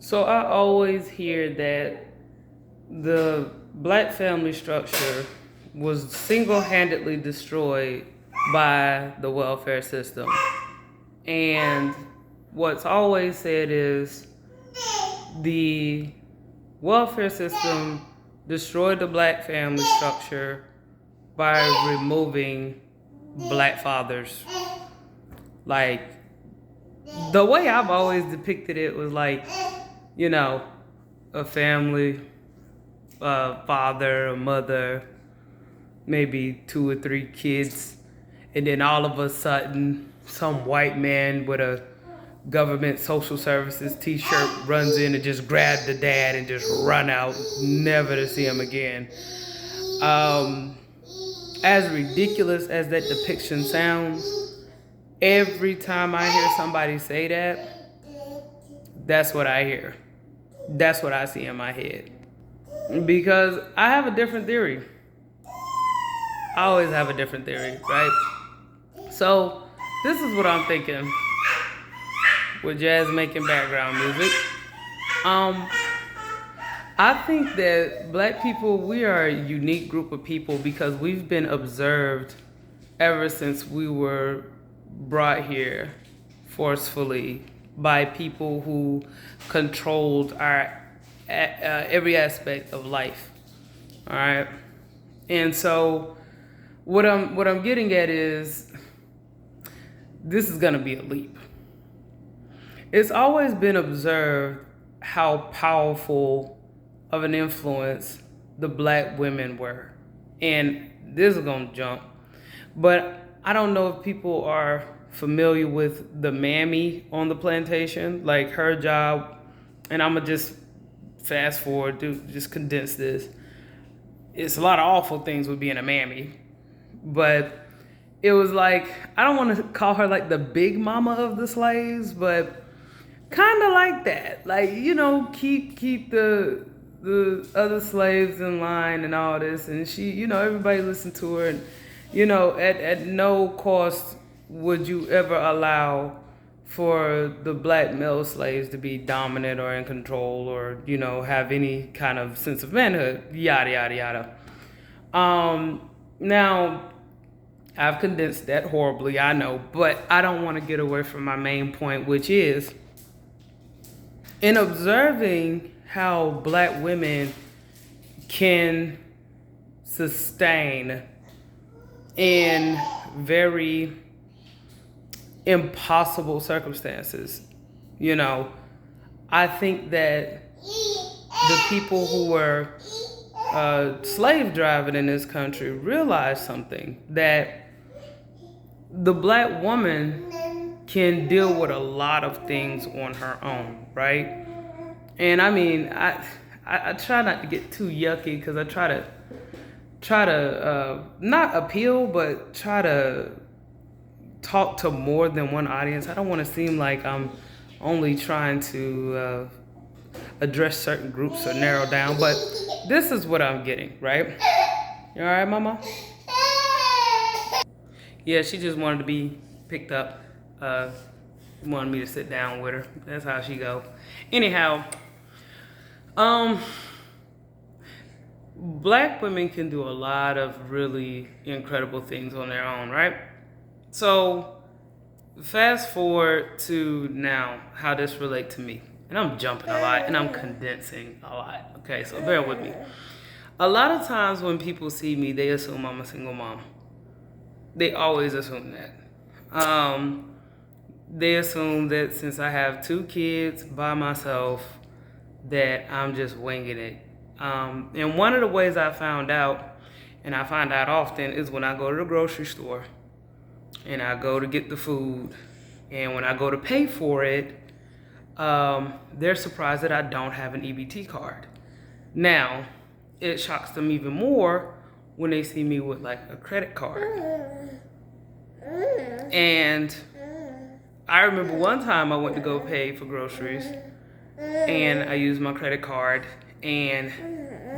So I always hear that the black family structure was single-handedly destroyed by the welfare system. And what's always said is the welfare system destroyed the black family structure by removing black fathers. Like, the way I've always depicted it was like, you know, a family, a father, a mother, maybe 2 or 3 kids, and then all of a sudden, some white man with a government social services t-shirt runs in and just grabs the dad and just run out, never to see him again. Um, as ridiculous as that depiction sounds, every time I hear somebody say that, that's what I hear. That's what I see in my head. Because I have a different theory. I always have a different theory, right? So, this is what I'm thinking with Jazz making background music. I think that black people, we are a unique group of people because we've been observed ever since we were brought here forcefully by people who controlled our every aspect of life. All right, and so what I'm getting at is this is gonna be a leap. It's always been observed how powerful of an influence the black women were, and this is gonna jump, but I don't know if people are familiar with the mammy on the plantation, like her job, and I'm gonna just fast forward to just condense this. It's a lot of awful things with being a mammy, but it was like, I don't want to call her like the big mama of the slaves, but kind of like that. Like, keep the other slaves in line and all this, and she, everybody listened to her, and at no cost would you ever allow for the black male slaves to be dominant or in control or have any kind of sense of manhood, yada yada yada. Now I've condensed that horribly, I know, but I don't want to get away from my main point, which is in observing how black women can sustain in very impossible circumstances. I think that the people who were slave driving in this country realized something, that the black woman can deal with a lot of things on her own, right? And I mean, I try not to get too yucky because I try to not appeal, but try to talk to more than one audience. I don't want to seem like I'm only trying to address certain groups or narrow down, but this is what I'm getting, right? You all right, mama? Yeah, she just wanted to be picked up. Wanted me to sit down with her. That's how she go. Anyhow, black women can do a lot of really incredible things on their own, right? So fast forward to now, how this relate to me. And I'm jumping a lot and I'm condensing a lot. Okay, so bear with me. A lot of times when people see me, they assume I'm a single mom. They always assume that. They assume that since I have 2 kids by myself, that I'm just winging it. And one of the ways I found out, and I find out often, is when I go to the grocery store and I go to get the food, and when I go to pay for it, they're surprised that I don't have an EBT card. Now, it shocks them even more when they see me with like a credit card. And I remember one time I went to go pay for groceries and I used my credit card, and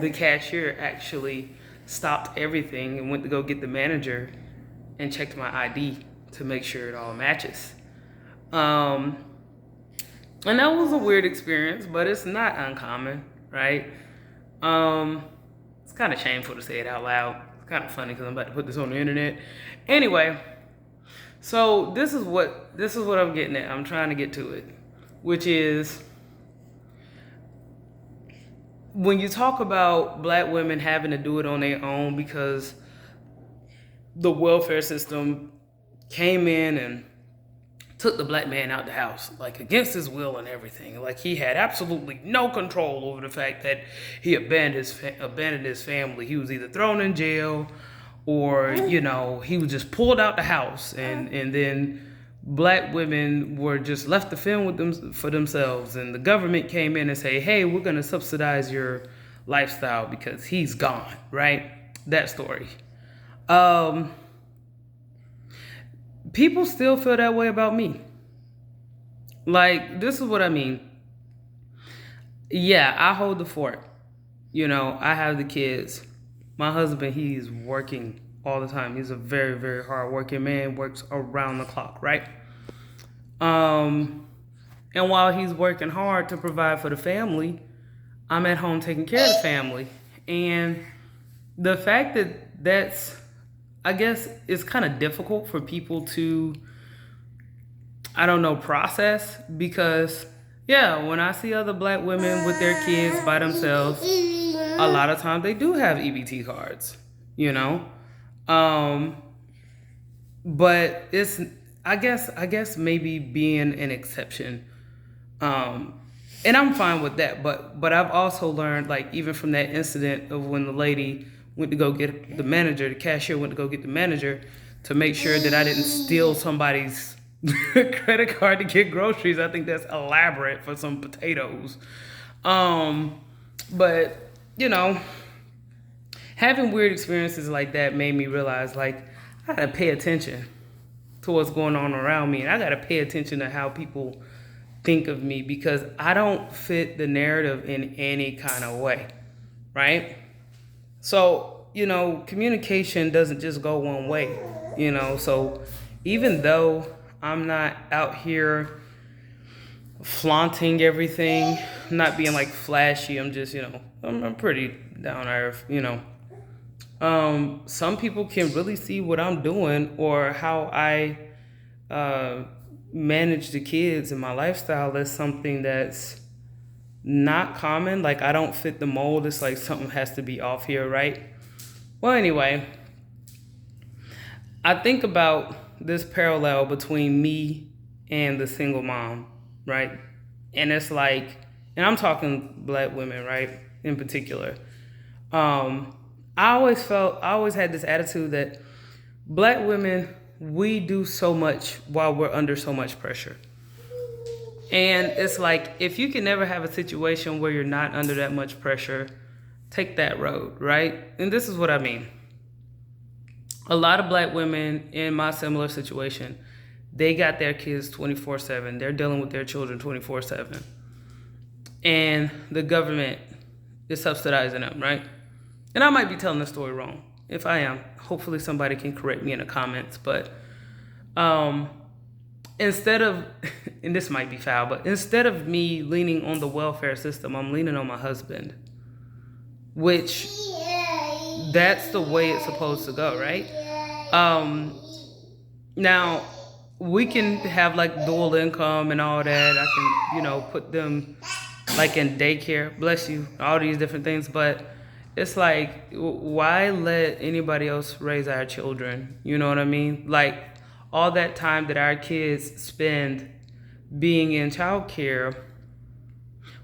the cashier actually stopped everything and went to go get the manager and checked my ID to make sure it all matches. And that was a weird experience, but it's not uncommon, right? Um, it's kind of shameful to say it out loud. It's kind of funny because I'm about to put this on the internet. Anyway, so this is what I'm getting at. I'm trying to get to it, which is when you talk about black women having to do it on their own because the welfare system came in and took the black man out the house, like against his will and everything. Like he had absolutely no control over the fact that he abandoned his family. He was either thrown in jail or, he was just pulled out the house, and then black women were just left to fend with them for themselves. And the government came in and say, hey, we're going to subsidize your lifestyle because he's gone, right? That story. People still feel that way about me. Like, this is what I mean. Yeah, I hold the fort. I have the kids. My husband, he's working all the time. He's a very, very hard-working man, works around the clock, right? And while he's working hard to provide for the family, I'm at home taking care of the family. And the fact that I guess it's kind of difficult for people to, process because, when I see other black women with their kids by themselves, a lot of times they do have EBT cards, but it's, I guess maybe being an exception. And I'm fine with that, but I've also learned, like, even from that incident of when the lady went to go get the cashier went to go get the manager to make sure that I didn't steal somebody's credit card to get groceries. I think that's elaborate for some potatoes. But, having weird experiences like that made me realize, like, I gotta pay attention to what's going on around me. And I gotta pay attention to how people think of me because I don't fit the narrative in any kind of way, right? So, communication doesn't just go one way, so even though I'm not out here flaunting everything, not being like flashy, I'm just, I'm pretty down to earth, some people can really see what I'm doing or how I manage the kids and my lifestyle as something that's not common. Like, I don't fit the mold. It's like something has to be off here, right? Well, anyway, I think about this parallel between me and the single mom, right? And it's like, and I'm talking black women, right, in particular. I always had this attitude that black women, we do so much while we're under so much pressure. And it's like, if you can never have a situation where you're not under that much pressure, take that road, right? And this is what I mean. A lot of black women in my similar situation, they got their kids 24/7. They're dealing with their children 24/7. And the government is subsidizing them, right? And I might be telling the story wrong. If I am, hopefully somebody can correct me in the comments. But instead of, and this might be foul, but instead of me leaning on the welfare system, I'm leaning on my husband, which that's the way it's supposed to go, right? Now, we can have like dual income and all that. I can, put them like in daycare, bless you, all these different things. But it's like, why let anybody else raise our children? You know what I mean? Like, all that time that our kids spend being in childcare,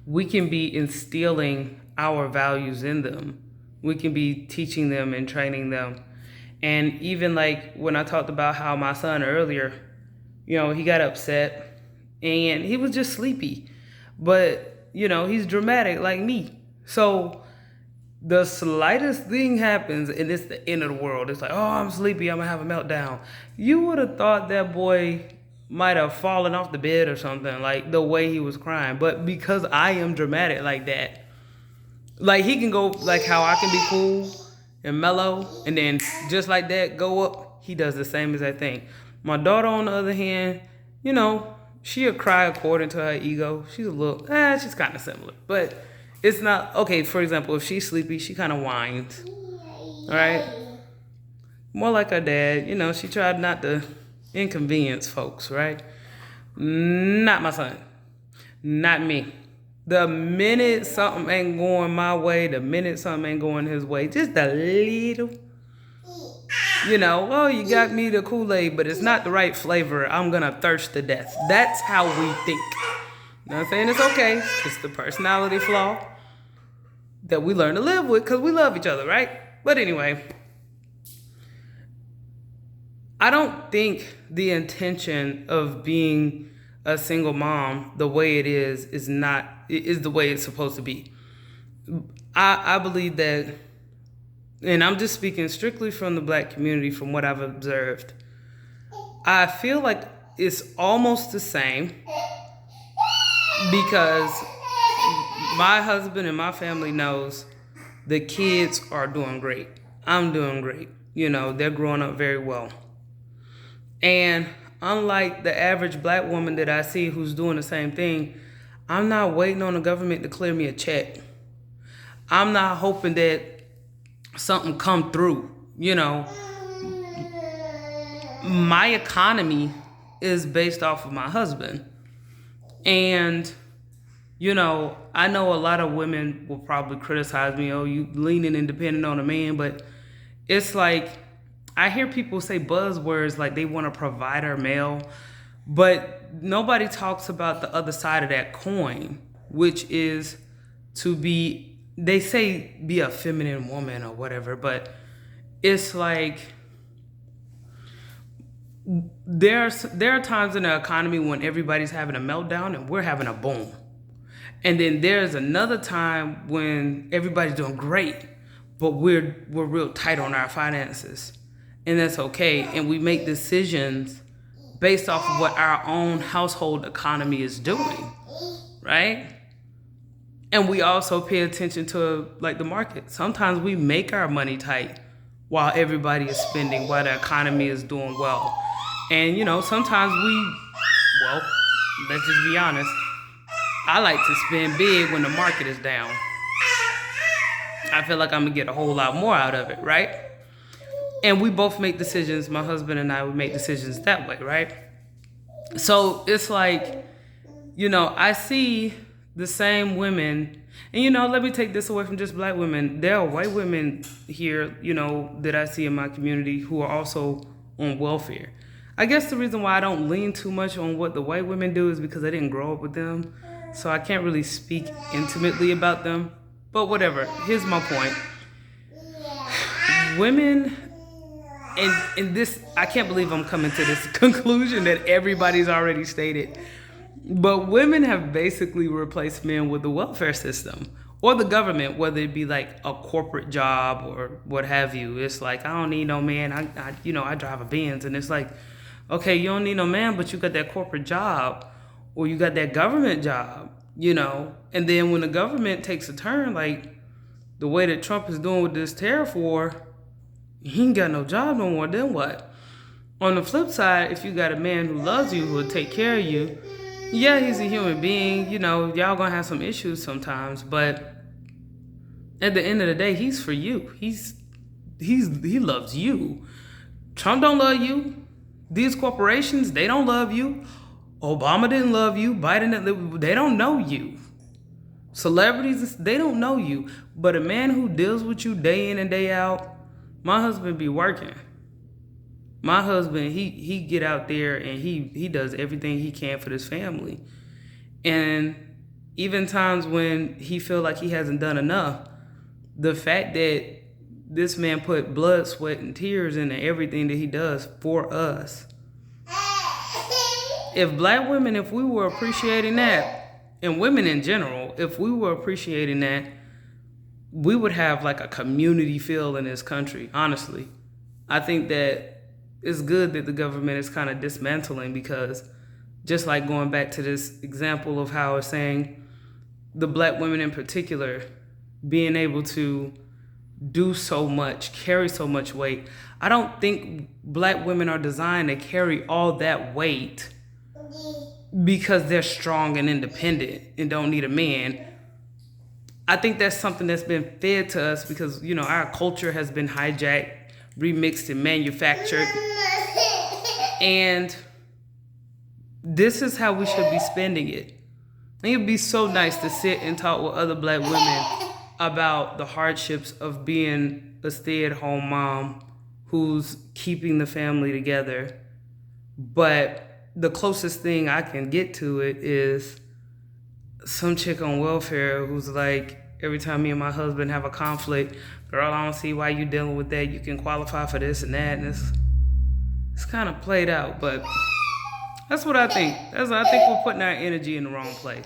we can be instilling our values in them. We can be teaching them and training them. And even like when I talked about how my son earlier, he got upset and he was just sleepy. But, he's dramatic like me. So the slightest thing happens and it's the end of the world. It's like, oh, I'm sleepy, I'm gonna have a meltdown. You would have thought that boy might have fallen off the bed or something, like the way he was crying. But because I am dramatic like that, like he can go like how I can be cool and mellow and then just like that go up, he does the same exact thing. My daughter, on the other hand, she'll cry according to her ego. She's kind of similar, but it's not okay. For example, if she's sleepy, she kind of whines, right? More like her dad. She tried not to inconvenience folks, right? Not my son. Not me. The minute something ain't going my way, the minute something ain't going his way, just a little, oh, you got me the Kool-Aid, but it's not the right flavor. I'm going to thirst to death. That's how we think. Not saying it's okay. It's the personality flaw that we learn to live with because we love each other, right? But anyway, I don't think the intention of being a single mom the way it is the way it's supposed to be. I believe that, and I'm just speaking strictly from the Black community, from what I've observed, I feel like it's almost the same because my husband and my family knows the kids are doing great. I'm doing great. They're growing up very well. And unlike the average Black woman that I see who's doing the same thing, I'm not waiting on the government to clear me a check. I'm not hoping that something come through. My economy is based off of my husband. And, I know a lot of women will probably criticize me, oh, you leaning and depending on a man, but it's like, I hear people say buzzwords like they want a provider male, but nobody talks about the other side of that coin, which is to be, they say be a feminine woman or whatever, but it's like there are times in the economy when everybody's having a meltdown and we're having a boom. And then there's another time when everybody's doing great, but we're real tight on our finances. And that's okay. And we make decisions based off of what our own household economy is doing, right? And we also pay attention to like the market. Sometimes we make our money tight while everybody is spending, while the economy is doing well. And sometimes let's just be honest, I like to spend big when the market is down. I feel like I'm gonna get a whole lot more out of it, right? And we both make decisions, my husband and I would make decisions that way, right? So it's like, I see the same women, and let me take this away from just Black women. There are white women here, that I see in my community who are also on welfare. I guess the reason why I don't lean too much on what the white women do is because I didn't grow up with them. So I can't really speak intimately about them. But whatever, here's my point. Women, and this, I can't believe I'm coming to this conclusion that everybody's already stated, but women have basically replaced men with the welfare system or the government, whether it be like a corporate job or what have you. It's like, I don't need no man. I drive a Benz, and it's like, okay, you don't need no man, but you got that corporate job or you got that government job, and then when the government takes a turn, like the way that Trump is doing with this tariff war, he ain't got no job no more, then what? On the flip side, if you got a man who loves you, who will take care of you, yeah, he's a human being, y'all gonna have some issues sometimes, but at the end of the day, he's for you. He loves you. Trump don't love you. These corporations, they don't love you. Obama didn't love you. Biden, they don't know you. Celebrities, they don't know you. But a man who deals with you day in and day out, my husband be working. My husband, he get out there and he does everything he can for this family. And even times when he feel like he hasn't done enough, the fact that this man put blood, sweat, and tears into everything that he does for us. If Black women, if we were appreciating that, and women in general, if we were appreciating that, we would have like a community feel in this country, honestly. I think that it's good that the government is kind of dismantling, because just like going back to this example of how I was saying, the Black women in particular, being able to do so much, carry so much weight. I don't think Black women are designed to carry all that weight because they're strong and independent and don't need a man. I think that's something that's been fed to us because, you know, our culture has been hijacked, remixed, and manufactured. And this is how we should be spending it. I think it'd be so nice to sit and talk with other black women about the hardships of being a stay-at-home mom who's keeping the family together. But the closest thing I can get to it is some chick on welfare who's like, every time me and my husband have a conflict, girl, I don't see why you dealing with that. You can qualify for this and that. And it's kind of played out, but that's what I think. I think we're putting our energy in the wrong place.